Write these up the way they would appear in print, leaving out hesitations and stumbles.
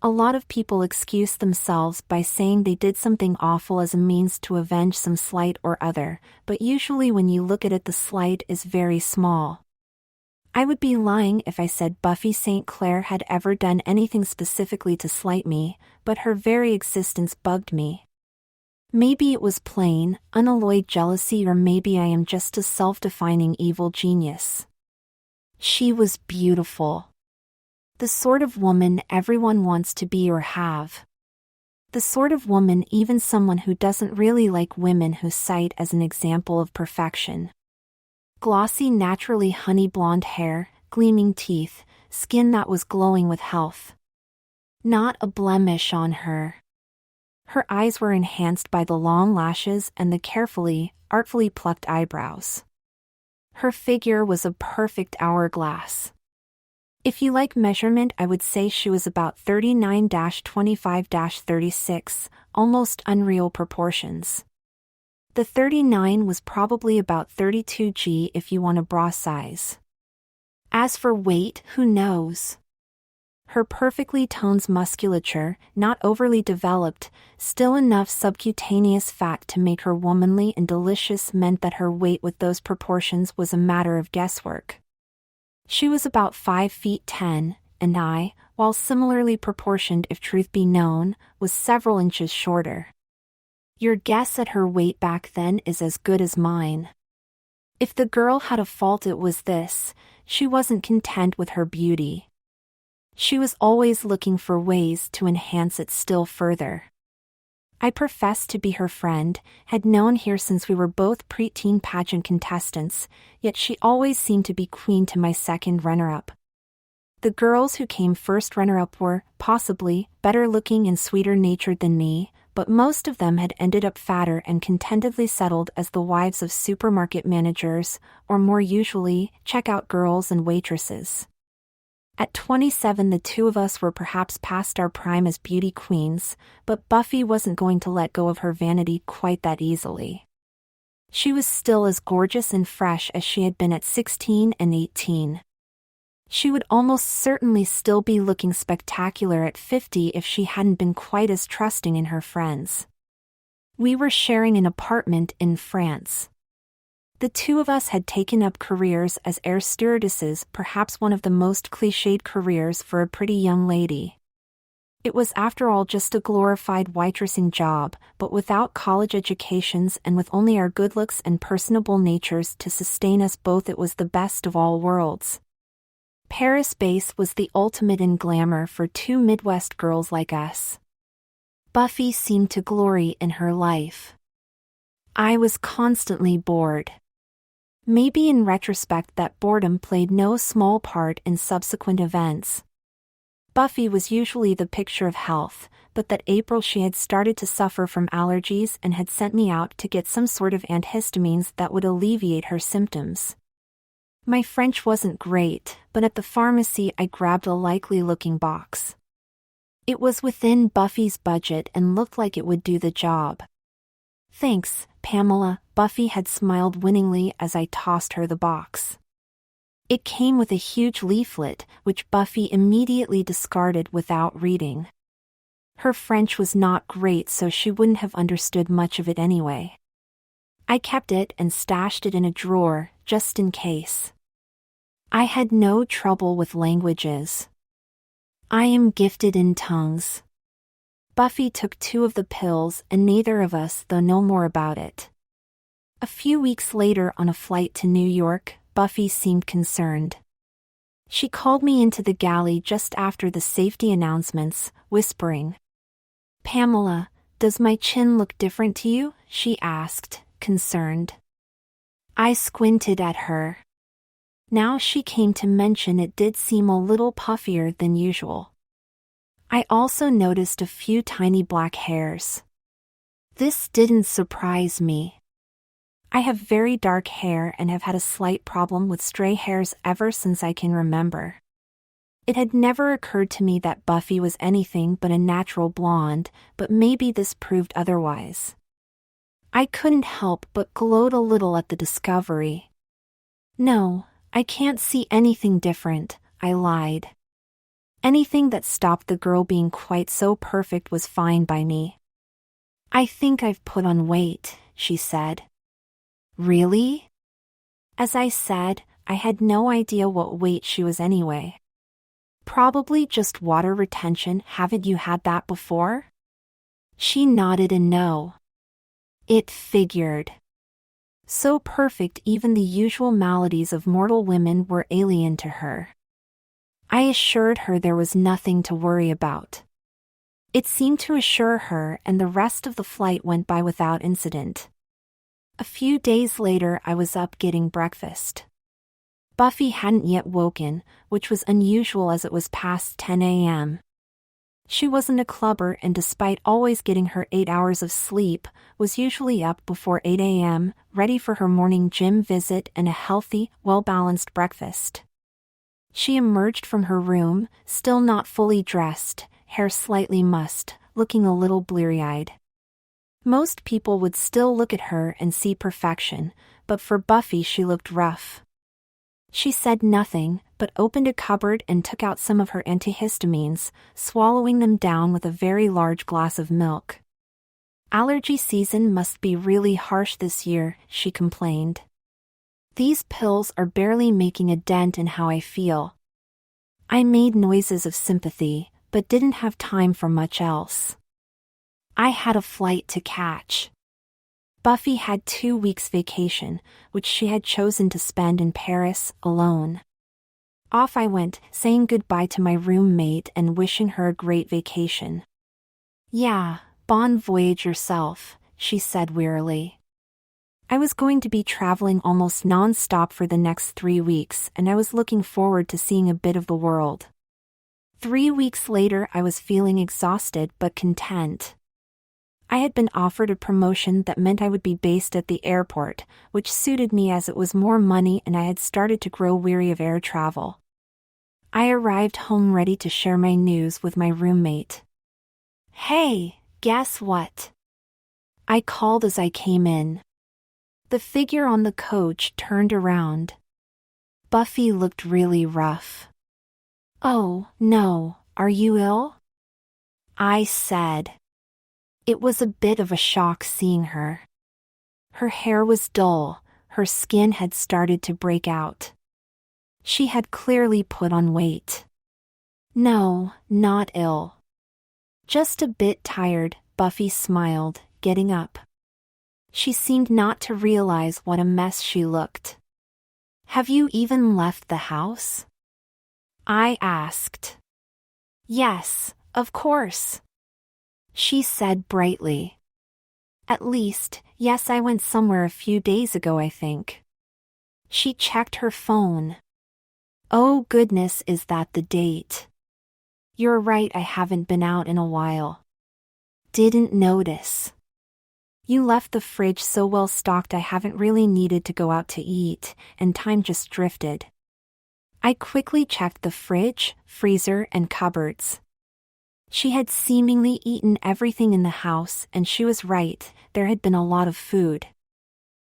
A lot of people excuse themselves by saying they did something awful as a means to avenge some slight or other, but usually when you look at it the slight is very small. I would be lying if I said Buffy St. Clair had ever done anything specifically to slight me, but her very existence bugged me. Maybe it was plain, unalloyed jealousy, or maybe I am just a self-defining evil genius. She was beautiful. The sort of woman everyone wants to be or have. The sort of woman even someone who doesn't really like women who cite as an example of perfection. Glossy, naturally honey blonde hair, gleaming teeth, skin that was glowing with health. Not a blemish on her. Her eyes were enhanced by the long lashes and the carefully, artfully plucked eyebrows. Her figure was a perfect hourglass. If you like measurement, I would say she was about 39-25-36, almost unreal proportions. The 39 was probably about 32G if you want a bra size. As for weight, who knows? Her perfectly toned musculature, not overly developed, still enough subcutaneous fat to make her womanly and delicious, meant that her weight with those proportions was a matter of guesswork. She was about 5 feet 10, and I, while similarly proportioned if truth be known, was several inches shorter. Your guess at her weight back then is as good as mine. If the girl had a fault, it was this: she wasn't content with her beauty. She was always looking for ways to enhance it still further. I professed to be her friend, had known her since we were both preteen pageant contestants, yet she always seemed to be queen to my second runner-up. The girls who came first runner-up were, possibly, better looking and sweeter natured than me, but most of them had ended up fatter and contentedly settled as the wives of supermarket managers, or more usually, checkout girls and waitresses. At 27, the two of us were perhaps past our prime as beauty queens, but Buffy wasn't going to let go of her vanity quite that easily. She was still as gorgeous and fresh as she had been at 16 and 18. She would almost certainly still be looking spectacular at 50 if she hadn't been quite as trusting in her friends. We were sharing an apartment in France. The two of us had taken up careers as air stewardesses, perhaps one of the most cliched careers for a pretty young lady. It was after all just a glorified waitressing job, but without college educations and with only our good looks and personable natures to sustain us both, it was the best of all worlds. Paris base was the ultimate in glamour for two Midwest girls like us. Buffy seemed to glory in her life. I was constantly bored. Maybe in retrospect that boredom played no small part in subsequent events. Buffy was usually the picture of health, but that April she had started to suffer from allergies and had sent me out to get some sort of antihistamines that would alleviate her symptoms. My French wasn't great, but at the pharmacy I grabbed a likely-looking box. It was within Buffy's budget and looked like it would do the job. "Thanks, Pamela," Buffy had smiled winningly as I tossed her the box. It came with a huge leaflet, which Buffy immediately discarded without reading. Her French was not great, so she wouldn't have understood much of it anyway. I kept it and stashed it in a drawer, just in case. I had no trouble with languages. I am gifted in tongues. Buffy took 2 of the pills and neither of us though know more about it. A few weeks later on a flight to New York, Buffy seemed concerned. She called me into the galley just after the safety announcements, whispering, "Pamela, does my chin look different to you?" she asked, concerned. I squinted at her. Now she came to mention it did seem a little puffier than usual. I also noticed a few tiny black hairs. This didn't surprise me. I have very dark hair and have had a slight problem with stray hairs ever since I can remember. It had never occurred to me that Buffy was anything but a natural blonde, but maybe this proved otherwise. I couldn't help but gloat a little at the discovery. "No, I can't see anything different," I lied. Anything that stopped the girl being quite so perfect was fine by me. I think I've put on weight, she said. Really? As I said, I had no idea what weight she was anyway. Probably just water retention. Haven't you had that before? She nodded in no. It figured. So perfect even the usual maladies of mortal women were alien to her. I assured her there was nothing to worry about. It seemed to assure her, and the rest of the flight went by without incident. A few days later I was up getting breakfast. Buffy hadn't yet woken, which was unusual as it was past 10 a.m. She wasn't a clubber and despite always getting her 8 hours of sleep, was usually up before 8 a.m., ready for her morning gym visit and a healthy, well-balanced breakfast. She emerged from her room, still not fully dressed, hair slightly mussed, looking a little bleary-eyed. Most people would still look at her and see perfection, but for Buffy she looked rough. She said nothing, but opened a cupboard and took out some of her antihistamines, swallowing them down with a very large glass of milk. Allergy season must be really harsh this year, she complained. These pills are barely making a dent in how I feel. I made noises of sympathy, but didn't have time for much else. I had a flight to catch. Buffy had 2 weeks vacation, which she had chosen to spend in Paris, alone. Off I went, saying goodbye to my roommate and wishing her a great vacation. Yeah, bon voyage yourself, she said wearily. I was going to be traveling almost non-stop for the next 3 weeks, and I was looking forward to seeing a bit of the world. 3 weeks later I was feeling exhausted but content. I had been offered a promotion that meant I would be based at the airport, which suited me as it was more money and I had started to grow weary of air travel. I arrived home ready to share my news with my roommate. Hey, guess what? I called as I came in. The figure on the coach turned around. Buffy looked really rough. Oh, no, are you ill? I said. It was a bit of a shock seeing her. Her hair was dull, her skin had started to break out. She had clearly put on weight. No, not ill. Just a bit tired, Buffy smiled, getting up. She seemed not to realize what a mess she looked. Have you even left the house? I asked. Yes, of course. She said brightly. At least, yes, I went somewhere a few days ago, I think. She checked her phone. Oh goodness, is that the date? You're right, I haven't been out in a while. Didn't notice. You left the fridge so well stocked I haven't really needed to go out to eat, and time just drifted. I quickly checked the fridge, freezer, and cupboards. She had seemingly eaten everything in the house, and she was right, there had been a lot of food.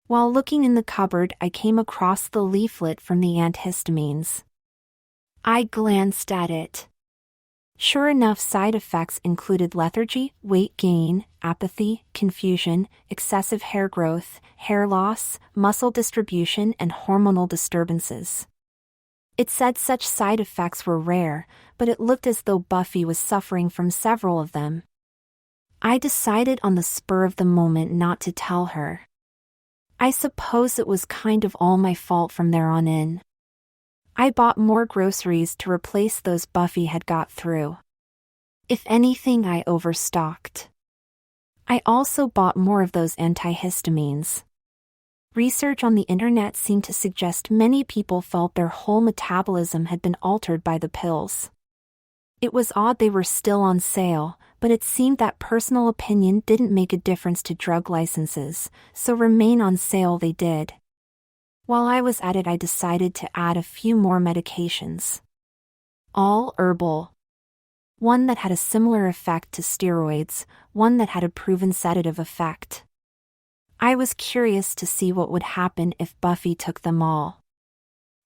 While looking in the cupboard, I came across the leaflet from the antihistamines. I glanced at it. Sure enough, side effects included lethargy, weight gain, apathy, confusion, excessive hair growth, hair loss, muscle distribution, and hormonal disturbances. It said such side effects were rare, but it looked as though Buffy was suffering from several of them. I decided on the spur of the moment not to tell her. I suppose it was kind of all my fault from there on in. I bought more groceries to replace those Buffy had got through. If anything, I overstocked. I also bought more of those antihistamines. Research on the internet seemed to suggest many people felt their whole metabolism had been altered by the pills. It was odd they were still on sale, but it seemed that personal opinion didn't make a difference to drug licenses, so remain on sale they did. While I was at it, I decided to add a few more medications. All herbal. One that had a similar effect to steroids, one that had a proven sedative effect. I was curious to see what would happen if Buffy took them all.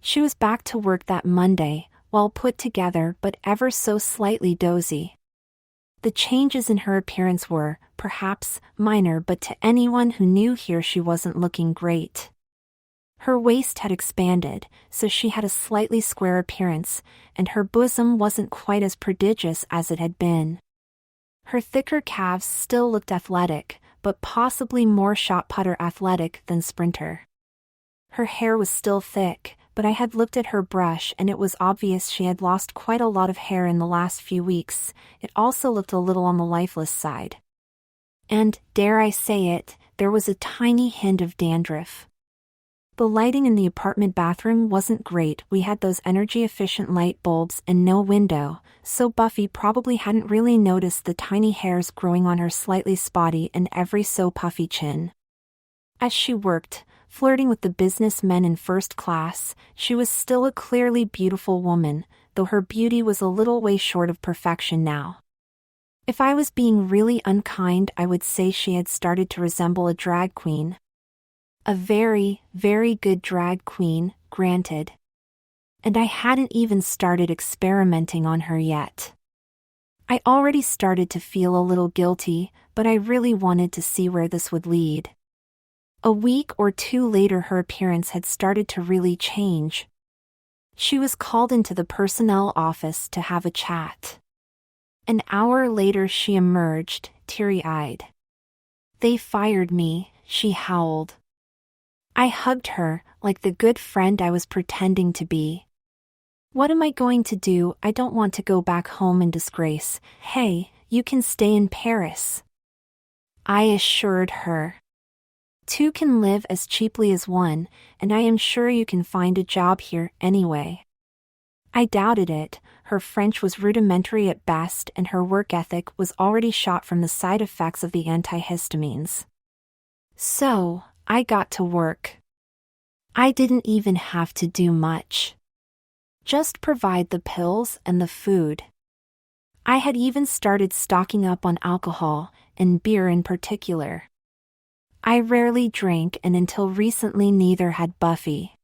She was back to work that Monday, well put together but ever so slightly dozy. The changes in her appearance were, perhaps, minor, but to anyone who knew her she wasn't looking great. Her waist had expanded, so she had a slightly square appearance, and her bosom wasn't quite as prodigious as it had been. Her thicker calves still looked athletic, but possibly more shot putter athletic than sprinter. Her hair was still thick, but I had looked at her brush and it was obvious she had lost quite a lot of hair in the last few weeks. It also looked a little on the lifeless side. And, dare I say it, there was a tiny hint of dandruff. The lighting in the apartment bathroom wasn't great. We had those energy-efficient light bulbs and no window, so Buffy probably hadn't really noticed the tiny hairs growing on her slightly spotty and ever so puffy chin. As she worked, flirting with the businessmen in first class, she was still a clearly beautiful woman, though her beauty was a little way short of perfection now. If I was being really unkind, I would say she had started to resemble a drag queen. A very, very good drag queen, granted. And I hadn't even started experimenting on her yet. I already started to feel a little guilty, but I really wanted to see where this would lead. A week or two later her appearance had started to really change. She was called into the personnel office to have a chat. An hour later she emerged, teary-eyed. "They fired me," she howled. I hugged her, like the good friend I was pretending to be. "What am I going to do? I don't want to go back home in disgrace." "Hey, you can stay in Paris," I assured her. "Two can live as cheaply as one, and I am sure you can find a job here anyway." I doubted it. Her French was rudimentary at best and her work ethic was already shot from the side effects of the antihistamines. So, I got to work. I didn't even have to do much. Just provide the pills and the food. I had even started stocking up on alcohol, and beer in particular. I rarely drank, and until recently neither had Buffy.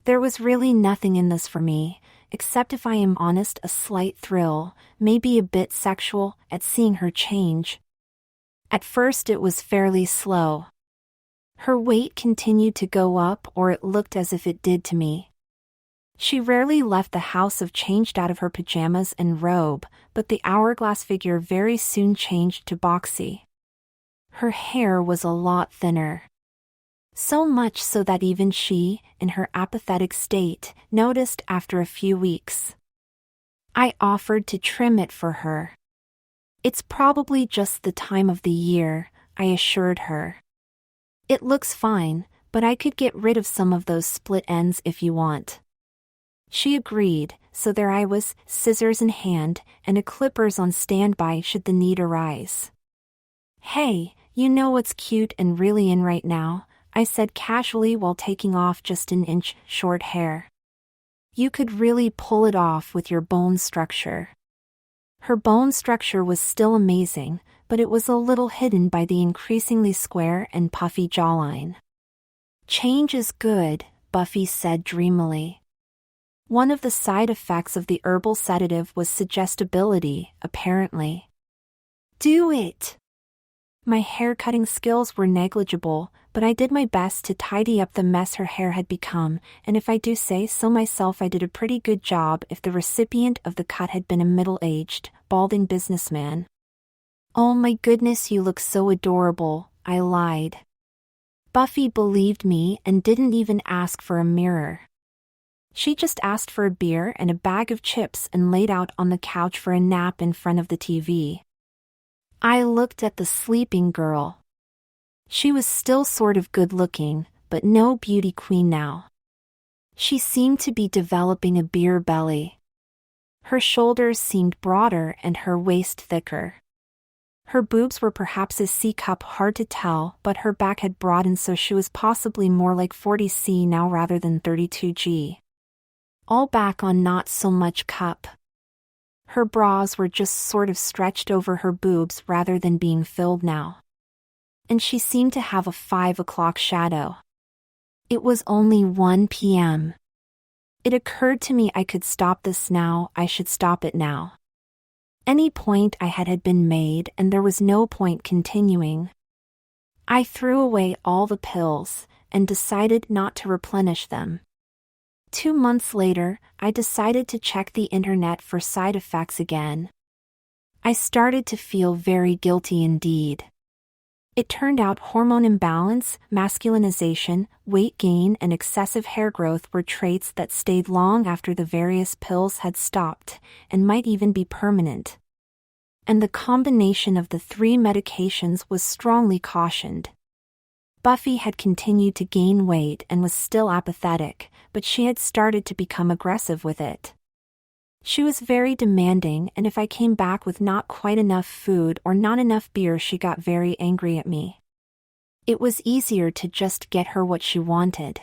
There was really nothing in this for me, except, if I am honest, a slight thrill, maybe a bit sexual, at seeing her change. At first it was fairly slow. Her weight continued to go up, or it looked as if it did to me. She rarely left the house if changed out of her pajamas and robe, but the hourglass figure very soon changed to boxy. Her hair was a lot thinner. So much so that even she, in her apathetic state, noticed after a few weeks. I offered to trim it for her. "It's probably just the time of the year," I assured her. "It looks fine, but I could get rid of some of those split ends if you want." She agreed, so there I was, scissors in hand, and a clippers on standby should the need arise. "Hey, you know what's cute and really in right now?" I said casually while taking off just an inch short hair. "You could really pull it off with your bone structure." Her bone structure was still amazing, but it was a little hidden by the increasingly square and puffy jawline. "Change is good," Buffy said dreamily. One of the side effects of the herbal sedative was suggestibility, apparently. "Do it!" My hair-cutting skills were negligible, but I did my best to tidy up the mess her hair had become, and if I do say so myself, I did a pretty good job if the recipient of the cut had been a middle-aged, balding businessman. "Oh my goodness, you look so adorable," I lied. Buffy believed me and didn't even ask for a mirror. She just asked for a beer and a bag of chips and laid out on the couch for a nap in front of the TV. I looked at the sleeping girl. She was still sort of good-looking, but no beauty queen now. She seemed to be developing a beer belly. Her shoulders seemed broader and her waist thicker. Her boobs were perhaps a C-cup, hard to tell, but her back had broadened, so she was possibly more like 40C now rather than 32G. All back on, not so much cup. Her bras were just sort of stretched over her boobs rather than being filled now. And she seemed to have a 5 o'clock shadow. It was only 1 p.m. It occurred to me I could stop this now, I should stop it now. Any point I had been made and there was no point continuing. I threw away all the pills and decided not to replenish them. 2 months later, I decided to check the internet for side effects again. I started to feel very guilty indeed. It turned out hormone imbalance, masculinization, weight gain, and excessive hair growth were traits that stayed long after the various pills had stopped, and might even be permanent. And the combination of the 3 medications was strongly cautioned. Buffy had continued to gain weight and was still apathetic, but she had started to become aggressive with it. She was very demanding, and if I came back with not quite enough food or not enough beer, she got very angry at me. It was easier to just get her what she wanted.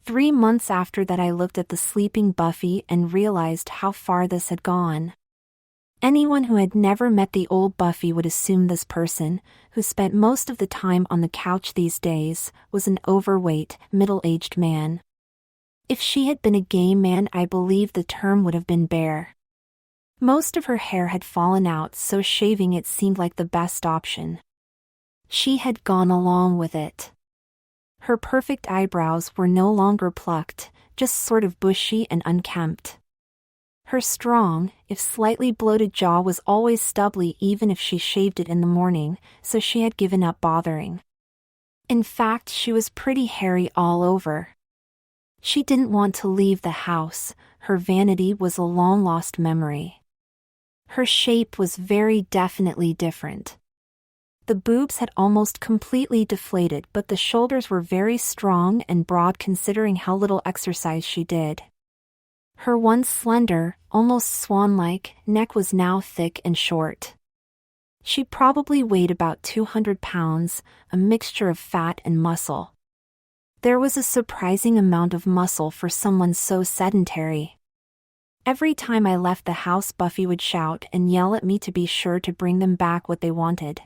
3 months after that, I looked at the sleeping Buffy and realized how far this had gone. Anyone who had never met the old Buffy would assume this person, who spent most of the time on the couch these days, was an overweight, middle-aged man. If she had been a gay man, I believe the term would have been bare. Most of her hair had fallen out, so shaving it seemed like the best option. She had gone along with it. Her perfect eyebrows were no longer plucked, just sort of bushy and unkempt. Her strong, if slightly bloated jaw was always stubbly even if she shaved it in the morning, so she had given up bothering. In fact, she was pretty hairy all over. She didn't want to leave the house, her vanity was a long-lost memory. Her shape was very definitely different. The boobs had almost completely deflated, but the shoulders were very strong and broad considering how little exercise she did. Her once slender, almost swan-like, neck was now thick and short. She probably weighed about 200 pounds, a mixture of fat and muscle. There was a surprising amount of muscle for someone so sedentary. Every time I left the house, Buffy would shout and yell at me to be sure to bring them back what they wanted.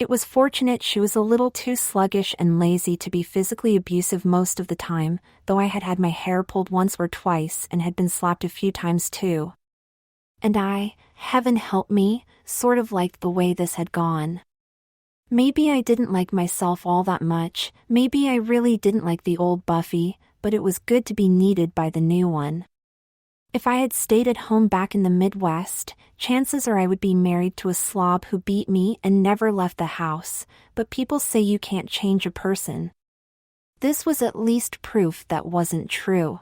It was fortunate she was a little too sluggish and lazy to be physically abusive most of the time, though I had had my hair pulled once or twice and had been slapped a few times too. And I, heaven help me, sort of liked the way this had gone. Maybe I didn't like myself all that much, maybe I really didn't like the old Buffy, but it was good to be needed by the new one. If I had stayed at home back in the Midwest, chances are I would be married to a slob who beat me and never left the house, but people say you can't change a person. This was at least proof that wasn't true.